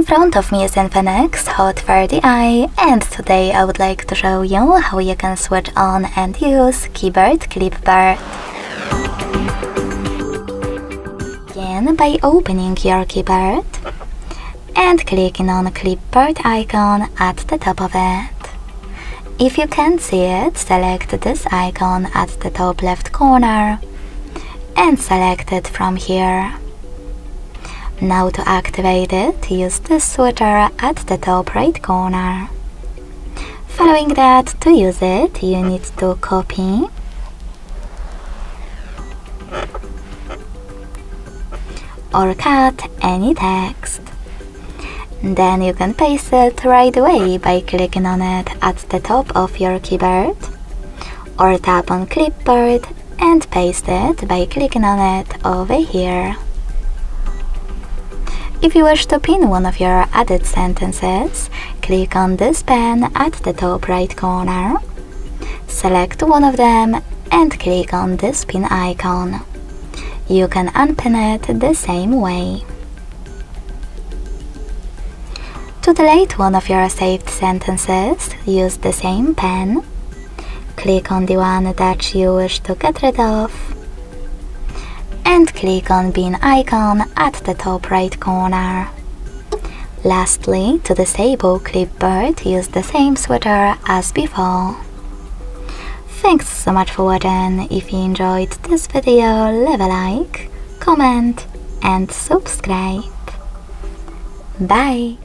In front of me is INFINIX Hot 30i, and today I would like to show you how you can switch on and use keyboard Clipboard. Begin by opening your keyboard and clicking on Clipboard icon at the top of it. If you can't see it, select this icon at the top left corner and select it from here. Now to activate it, use the switcher at the top right corner. Following that, to use it, you need to copy or cut any text. Then you can paste it right away by clicking on it at the top of your keyboard, or tap on Clipboard and paste it by clicking on it over here. If you wish to pin one of your added sentences, click on this pen at the top right corner, select one of them and click on this pin icon. You can unpin it the same way. To delete one of your saved sentences, use the same pen, click on the one that you wish to get rid of, and click on bin icon at the top right corner. Lastly, to disable Clipboard, use the same switcher as before. Thanks so much for watching. If you enjoyed this video, leave a like, comment and subscribe. Bye!